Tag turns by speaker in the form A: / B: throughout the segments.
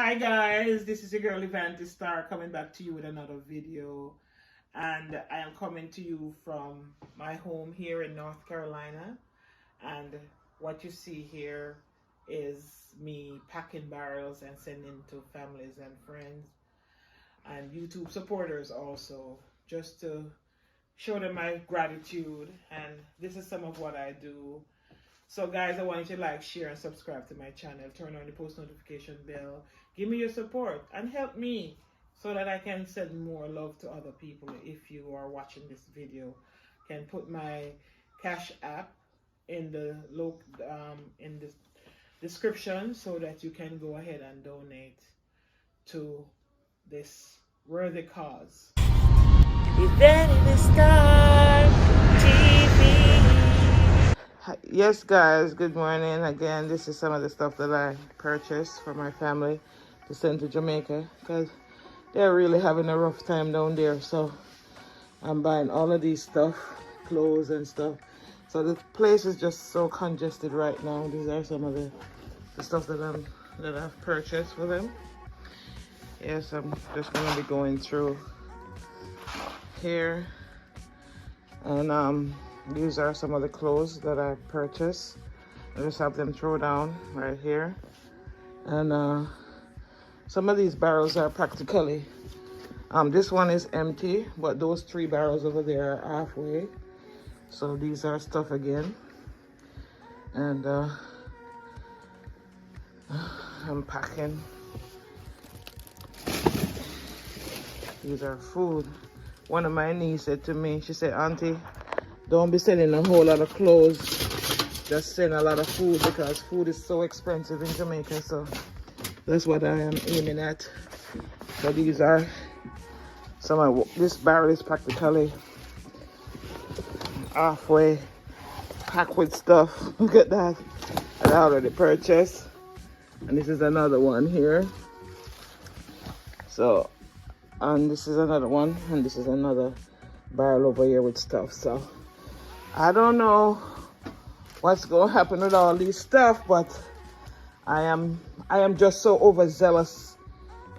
A: Hi guys, this is your girl Evanity Star coming back to you with another video, and I am coming to you from my home here in North Carolina. And what you see here is me packing barrels and sending to families and friends and YouTube supporters also, just to show them my gratitude. And this is some of what I do. So guys, I want you to like, share, and subscribe to my channel. Turn on the post notification bell. Give me your support and help me so that I can send more love to other people. If you are watching this video, can put my Cash App in the description so that you can go ahead and donate to this worthy cause.
B: Evanity Star TV.
A: Yes guys, good morning again. This is some of the stuff that I purchased for my family to send to Jamaica because they're really having a rough time down there. So I'm buying all of these stuff, clothes and stuff. So the place is just so congested right now. These are some of the stuff that I've purchased for them. Yes, I'm just gonna be going through here, and these are some of the clothes that I purchased. I just have them throw down right here. And some of these barrels are practically, this one is empty, but those 3 barrels over there are halfway. So these are stuff again. And I'm packing. These are food. One of my nieces said to me, she said, "Auntie, don't be sending a whole lot of clothes, just send a lot of food, because food is so expensive in Jamaica." So that's what I am aiming at. So these are some of, this barrel is practically halfway packed with stuff. Look at that. I already purchased. And this is another one here. So, and this is another one, and this is another barrel over here with stuff. So I don't know what's going to happen with all these stuff, but I am just so overzealous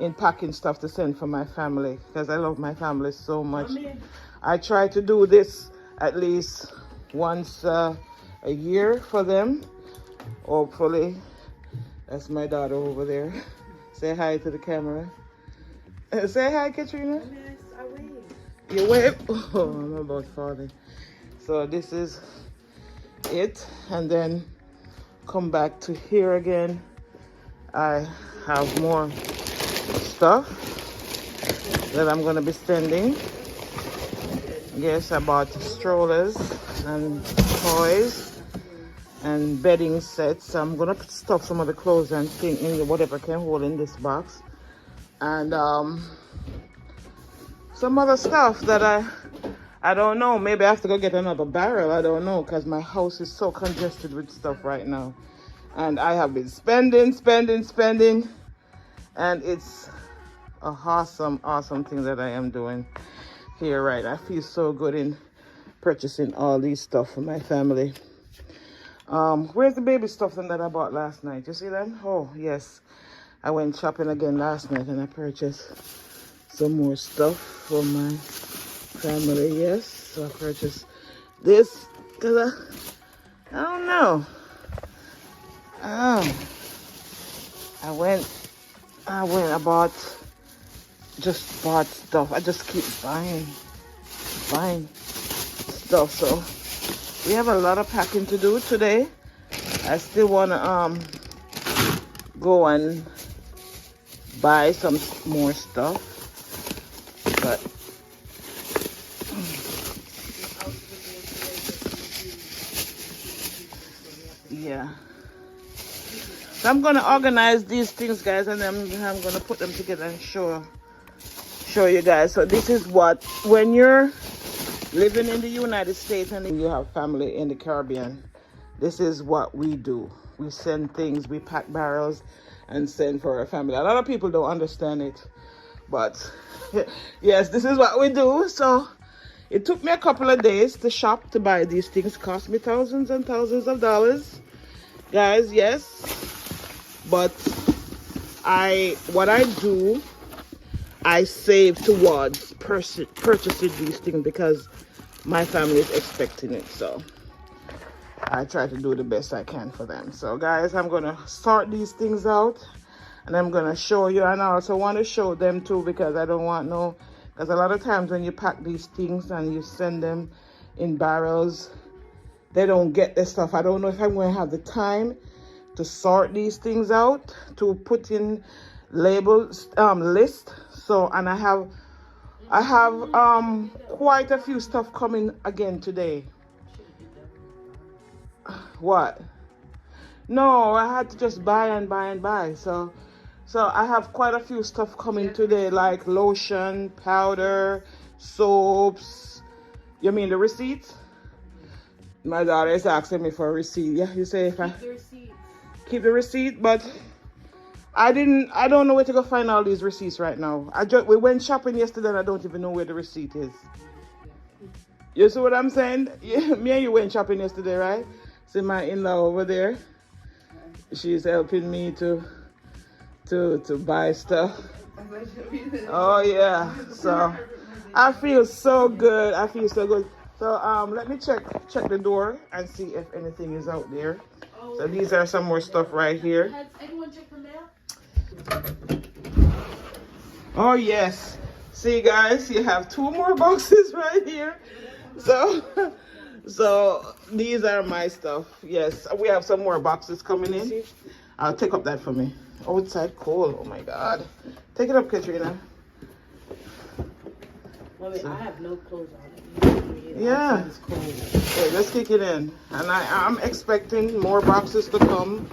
A: in packing stuff to send for my family, because I love my family so much. I try to do this at least once a year for them, hopefully. That's my daughter over there. Say hi to the camera. Say hi, Katrina.
B: Yes, I wave.
A: You wave? Oh, I'm about falling. So this is it, and then come back to here again. I have more stuff that I'm gonna be sending. Yes, I bought strollers and toys and bedding sets. I'm gonna stuff some of the clothes and thing in whatever can hold in this box, and some other stuff that I don't know. Maybe I have to go get another barrel. I don't know, because my house is so congested with stuff right now. And I have been spending. And it's a awesome thing that I am doing here, right? I feel so good in purchasing all these stuff for my family. Where's the baby stuff then that I bought last night? You see them? Oh, yes. I went shopping again last night and I purchased some more stuff for my family. Yes, so I purchased this because I don't know. I bought stuff. I just keep buying stuff. So we have a lot of packing to do today. I still want to go and buy some more stuff, but yeah. So I'm gonna organize these things, guys, and then I'm gonna put them together and show you guys. So this is what, when you're living in the United States and you have family in the Caribbean, this is what we do. We send things, we pack barrels and send for our family. A lot of people don't understand it, but yes, this is what we do. So it took me a couple of days to shop to buy these things. Cost me thousands and thousands of dollars, guys. Yes, but what I do, I save towards purchasing these things because my family is expecting it. So I try to do the best I can for them. So guys, I'm gonna sort these things out and I'm gonna show you, and I also want to show them too because I don't want no, because a lot of times when you pack these things and you send them in barrels, they don't get the stuff. I don't know if I'm going to have the time to sort these things out, to put in labels, list. So, and I have quite a few stuff coming again today. What? No, I had to just buy and buy and buy. So I have quite a few stuff coming today, like lotion, powder, soaps. You mean the receipts? My daughter is asking me for a receipt. Yeah, you say if I keep the receipt, but I don't know where to go find all these receipts right now. We went shopping yesterday and I don't even know where the receipt is. You see what I'm saying? Yeah, me and you went shopping yesterday, right? See my in-law over there. She's helping me to buy stuff. Oh yeah. So I feel so good. I feel so good. So let me check the door and see if anything is out there. So these are some more stuff right here.
B: Has anyone checked the mail?
A: Oh yes. See guys, you have 2 more boxes right here. So these are my stuff. Yes, we have some more boxes coming in. I'll take up that for me. Outside cold. Oh my God. Take it up, Katrina.
B: Mommy, I have no clothes on.
A: Yeah. Okay, let's kick it in. And I'm expecting more boxes to come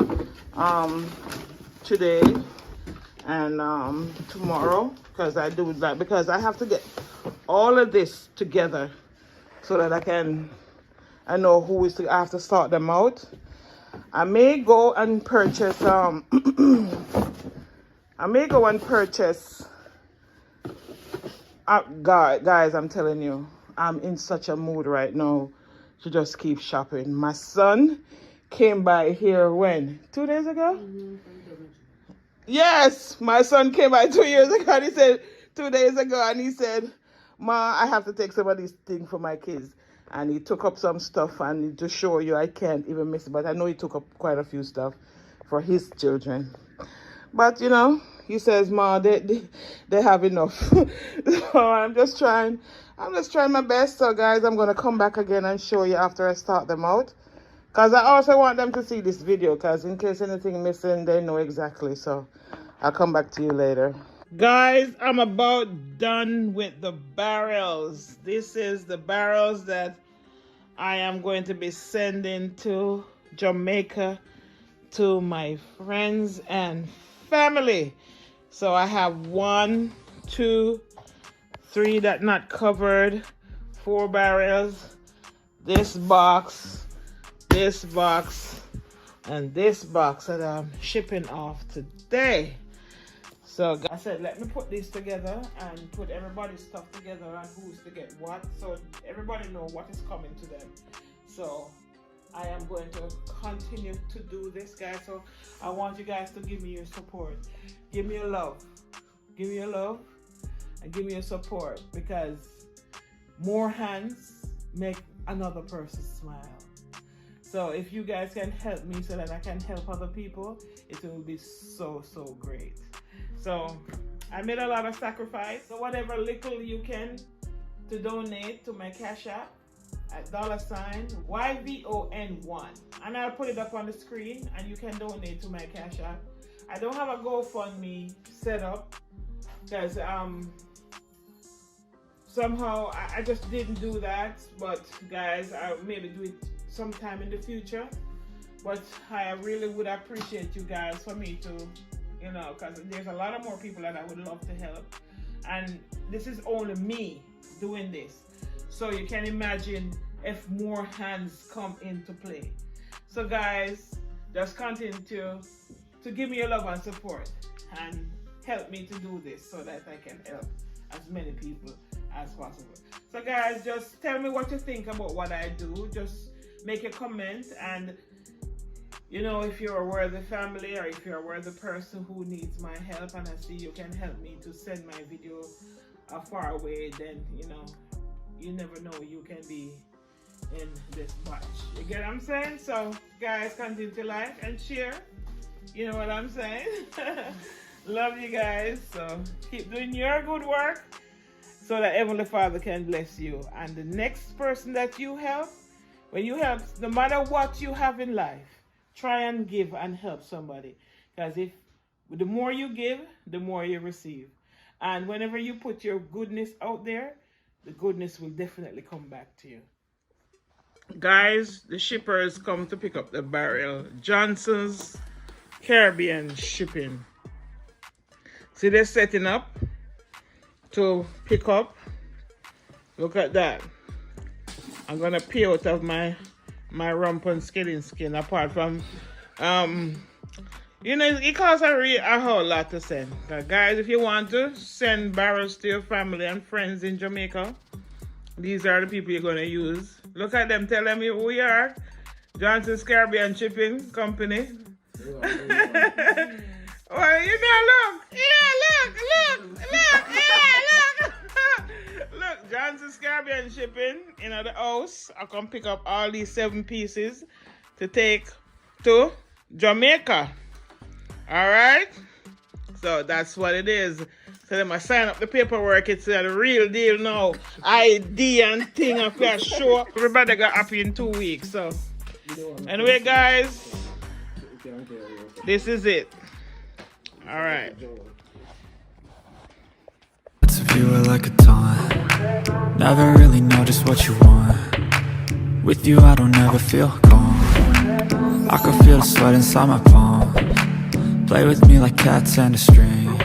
A: today and tomorrow, because I do that because I have to get all of this together so that I know who is to, I have to sort them out. I may go and purchase guys, I'm telling you, I'm in such a mood right now to just keep shopping. My son came by here when? 2 days ago? Yes, my son came by 2 years ago and he said 2 days ago and he said, Ma, I have to take some of these things for my kids. And he took up some stuff, and to show you, I can't even miss it, but I know he took up quite a few stuff for his children. But you know, he says, Ma, they have enough. So I'm just trying my best. So guys, I'm gonna come back again and show you after I start them out, because I also want them to see this video, because in case anything missing, they know exactly. So I'll come back to you later. Guys, I'm about done with the barrels. This is the barrels that I am going to be sending to Jamaica to my friends and family. So I have 1, 2, 3 that not covered, 4 barrels, this box, and this box that I'm shipping off today. So I said, let me put this together and put everybody's stuff together and who's to get what, so everybody know what is coming to them. So I am going to continue to do this, guys. So I want you guys to give me your support. Give me your love. Give me your love and give me your support, because more hands make another person smile. So if you guys can help me so that I can help other people, it will be so great. So I made a lot of sacrifice. So whatever little you can to donate to my Cash App at $YVON1, and I'll put it up on the screen, and you can donate to my Cash App. I don't have a GoFundMe set up because somehow I just didn't do that. But guys, I'll maybe do it sometime in the future. But I really would appreciate you guys for me to, you know, because there's a lot of more people that I would love to help, and this is only me doing this. So you can imagine if more hands come into play. So guys, just continue to give me your love and support and help me to do this so that I can help as many people as possible. So guys, just tell me what you think about what I do. Just make a comment, and You know, if you're a worthy family or if you're a worthy person who needs my help and I see you can help me to send my video far away, then, you know, you never know, you can be in this batch. You get what I'm saying? So, guys, continue to like and share. You know what I'm saying? Love you guys. So, keep doing your good work so that Heavenly Father can bless you. And the next person that you help, when you help, no matter what you have in life, try and give and help somebody. Because if the more you give, the more you receive. And whenever you put your goodness out there, the goodness will definitely come back to you. Guys, the shippers come to pick up the barrel. Johnson's Caribbean Shipping. See, they're setting up to pick up. Look at that. I'm gonna pee out of my rump and skin apart from you know, it costs a whole lot to send. Guys, if you want to send barrels to your family and friends in Jamaica, these are the people you're gonna use. Look at them, tell them who we are. Johnson's Caribbean Shipping Company. Well, you know, look. Yeah, look. Look, Johnson's Caribbean Shipping, you know, the house. I come pick up all these 7 pieces to take to Jamaica. All right? So that's what it is. So then I sign up the paperwork. It's a real deal now. ID and thing of your show. Everybody got happy in 2 weeks. So anyway, guys, this is it. All right.
C: Lots of you are like a taunt. Never really know just what you want. With you I don't ever feel calm. I can feel the sweat inside my palm. Play with me like cats and a string.